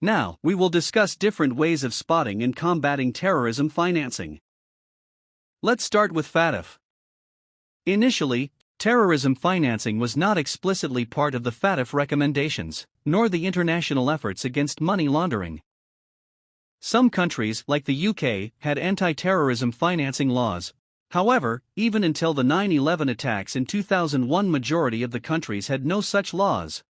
Now, we will discuss different ways of spotting and combating terrorism financing. Let's start with FATF. Initially, terrorism financing was not explicitly part of the FATF recommendations, nor the international efforts against money laundering. Some countries, like the UK, had anti-terrorism financing laws. However, even until the 9/11 attacks in 2001, majority of the countries had no such laws.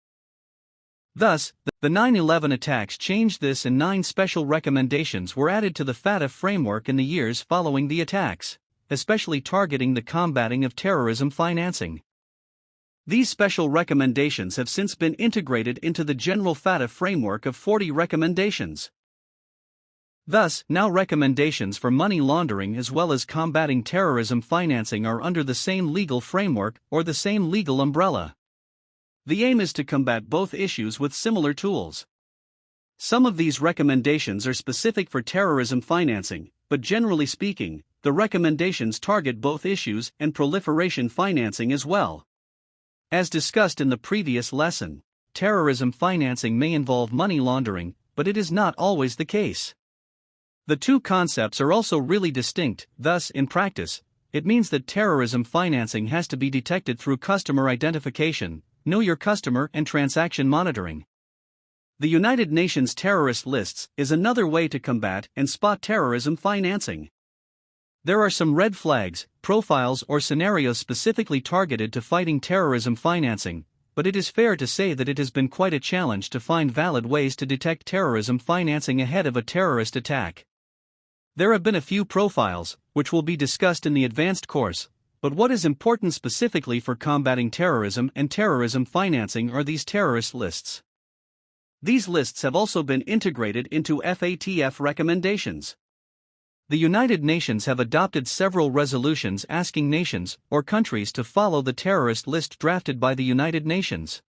Thus, the 9/11 attacks changed this, and 9 special recommendations were added to the FATF framework in the years following the attacks, especially targeting the combating of terrorism financing. These special recommendations have since been integrated into the general FATF framework of 40 recommendations. Thus, now recommendations for money laundering as well as combating terrorism financing are under the same legal framework or the same legal umbrella. The aim is to combat both issues with similar tools. Some of these recommendations are specific for terrorism financing, but generally speaking, the recommendations target both issues and proliferation financing as well. As discussed in the previous lesson, terrorism financing may involve money laundering, but it is not always the case. The two concepts are also really distinct. Thus, in practice, it means that terrorism financing has to be detected through customer identification, know your customer, and transaction monitoring. The United Nations terrorist lists is another way to combat and spot terrorism financing. There are some red flags, profiles, or scenarios specifically targeted to fighting terrorism financing, but it is fair to say that it has been quite a challenge to find valid ways to detect terrorism financing ahead of a terrorist attack. There have been a few profiles, which will be discussed in the advanced course, but what is important specifically for combating terrorism and terrorism financing are these terrorist lists. These lists have also been integrated into FATF recommendations. The United Nations have adopted several resolutions asking nations or countries to follow the terrorist list drafted by the United Nations.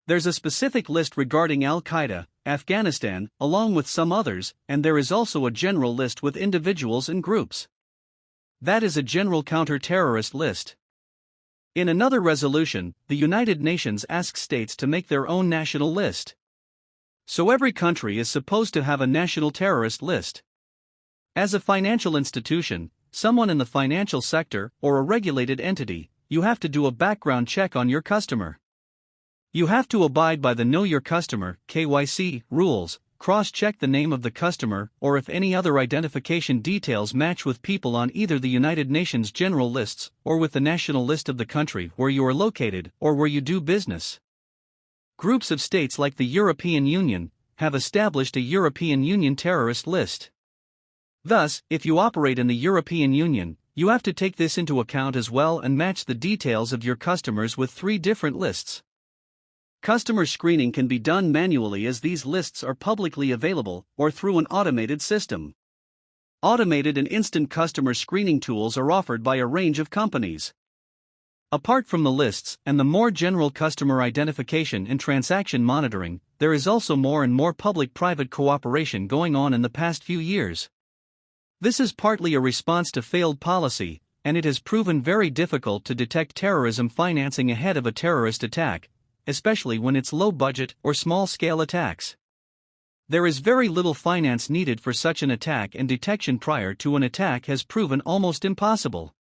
There's a specific list regarding Al-Qaeda, Afghanistan, along with some others, and there is also a general list with individuals and groups. That is a general counter-terrorist list. In another resolution, the United Nations asks states to make their own national list. So every country is supposed to have a national terrorist list. As a financial institution, someone in the financial sector, or a regulated entity, you have to do a background check on your customer. You have to abide by the Know Your Customer (KYC) rules, cross-check the name of the customer, or if any other identification details match with people on either the United Nations general lists or with the national list of the country where you are located or where you do business. Groups of states like the European Union have established a European Union terrorist list. Thus, if you operate in the European Union, you have to take this into account as well and match the details of your customers with 3 different lists. Customer screening can be done manually as these lists are publicly available, or through an automated system. Automated and instant customer screening tools are offered by a range of companies. Apart from the lists and the more general customer identification and transaction monitoring, there is also more and more public-private cooperation going on in the past few years. This is partly a response to failed policy, and it has proven very difficult to detect terrorism financing ahead of a terrorist attack, especially when it's low-budget or small-scale attacks. There is very little finance needed for such an attack, and detection prior to an attack has proven almost impossible.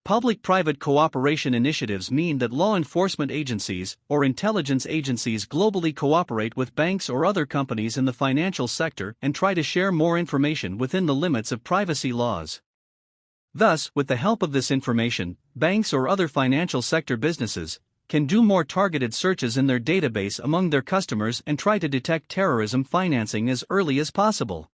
Public-private cooperation initiatives mean that law enforcement agencies or intelligence agencies globally cooperate with banks or other companies in the financial sector and try to share more information within the limits of privacy laws. Thus, with the help of this information, banks or other financial sector businesses can do more targeted searches in their database among their customers and try to detect terrorism financing as early as possible.